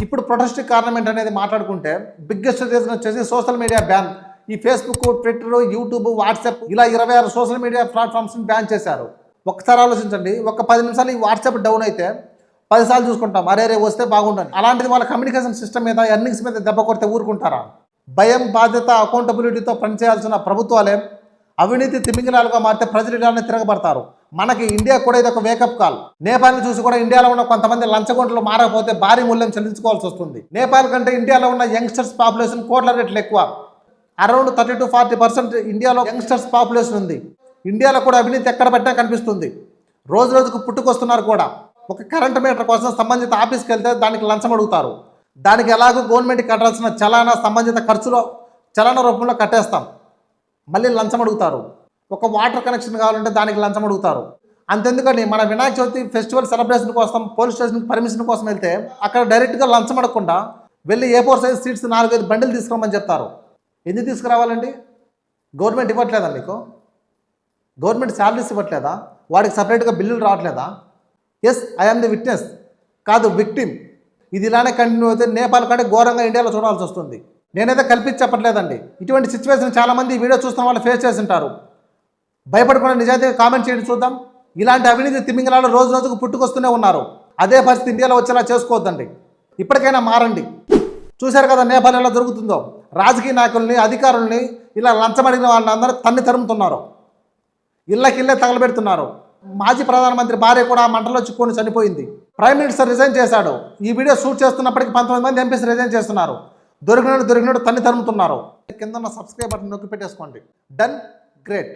ఇప్పుడు ప్రొటెస్ట్ కారణం ఏంటనేది మాట్లాడుకుంటే బిగ్గెస్ట్ రీజన్ వచ్చేసి సోషల్ మీడియా బ్యాన్. ఈ ఫేస్బుక్, ట్విట్టర్, యూట్యూబ్, వాట్సాప్ ఇలా 26 సోషల్ మీడియా ప్లాట్ఫామ్స్ని బ్యాన్ చేశారు. ఒక్కసారి ఆలోచించండి, ఒక 10 నిమిషాలు ఈ వాట్సాప్ డౌన్ అయితే 10 సార్లు చూసుకుంటాం, అరే రే వస్తే బాగుంటుంది. అలాంటిది వాళ్ళ కమ్యూనికేషన్ సిస్టమ్ మీద, ఎర్నింగ్స్ మీద దెబ్బ కొడితే ఊరుకుంటారా? భయం, బాధ్యత, అకౌంటబిలిటీతో పనిచేయాల్సిన ప్రభుత్వాలే అవినీతి తిమింగిలాలుగా మారితే ప్రజలు ఇలానే తిరగబడతారు. మనకి ఇండియా కూడా ఇది ఒక వేకప్ కాల్. నేపాల్ని చూసి కూడా ఇండియాలో ఉన్న కొంతమంది లంచగొండలు మారకపోతే భారీ మూల్యం చెల్లించుకోవాల్సి వస్తుంది. నేపాల్ కంటే ఇండియాలో ఉన్న యంగ్స్టర్స్ పాపులేషన్ కోట్ల రెట్లు ఎక్కువ. అరౌండ్ 30-40% ఇండియాలో యంగ్స్టర్స్ పాపులేషన్ ఉంది. ఇండియాలో కూడా అవినీతి ఎక్కడ పట్టినా కనిపిస్తుంది. రోజు రోజుకు పుట్టుకొస్తున్నారు కూడా. ఒక కరెంట్ మీటర్ కోసం సంబంధిత ఆఫీస్కి వెళ్తే దానికి లంచం అడుగుతారు. దానికి ఎలాగో గవర్నమెంట్కి కట్టాల్సిన చలానా సంబంధిత ఖర్చులో చలానా రూపంలో కట్టేస్తాం, మళ్ళీ లంచం అడుగుతారు. ఒక వాటర్ కనెక్షన్ కావాలంటే దానికి లంచం అడుగుతారు. అంతెందుకని మన వినాయక చవితి ఫెస్టివల్ సెలబ్రేషన్ కోసం పోలీస్ స్టేషన్కి పర్మిషన్ కోసం వెళ్తే అక్కడ డైరెక్ట్గా లంచం అడగకుండా వెళ్ళి A4 సైజ్ సీట్స్ 4-5 బండిలు తీసుకురామని చెప్తారు. ఎందుకు తీసుకురావాలండి? గవర్నమెంట్ ఇవ్వట్లేదా మీకు? గవర్నమెంట్ శాలరీస్ ఇవ్వట్లేదా? వాడికి సపరేట్గా బిల్లులు రావట్లేదా? ఎస్, ఐఎమ్ ది విట్నెస్, కాదు విక్టిమ్. ఇది ఇలానే కంటిన్యూ అయితే నేపాల్ కంటే ఘోరంగా ఇండియాలో చూడాల్సి వస్తుంది. నేనైతే కల్పించి చెప్పట్లేదండి. ఇటువంటి సిచ్యువేషన్ చాలామంది ఈ వీడియో చూస్తున్న వాళ్ళు ఫేస్ చేసి ఉంటారు. భయపడకుండా నిజాయితీగా కామెంట్ చేయండి చూద్దాం. ఇలాంటి అవినీతి తిమింగలాలు రోజు రోజుకు పుట్టుకొస్తూనే ఉన్నారు. అదే పరిస్థితి ఇండియాలో వచ్చేలా చేసుకోవద్దండి. ఇప్పటికైనా మారండి. చూశారు కదా నేపాల్ ఎలా జరుగుతుందో. రాజకీయ నాయకుల్ని, అధికారుల్ని ఇలా లంచం అడిగిన వాళ్ళని అందరూ తన్ని తరుముతున్నారు, ఇళ్ళకిళ్ళే తగలబెడుతున్నారు. మాజీ ప్రధానమంత్రి భార్య కూడా ఆ మంటలో చిక్కుకొని చనిపోయింది. ప్రైమ్ మినిస్టర్ రిజైన్ చేశాడు. ఈ వీడియో షూట్ చేస్తున్నప్పటికీ 19 మంది ఎంపీస్ రిజైన్ చేస్తున్నారు. దొరికినట్టు తన్ని తరుముతున్నారు. కింద సబ్స్క్రైబ్ బటన్ నొక్కి పెట్టేసుకోండి. Done, great.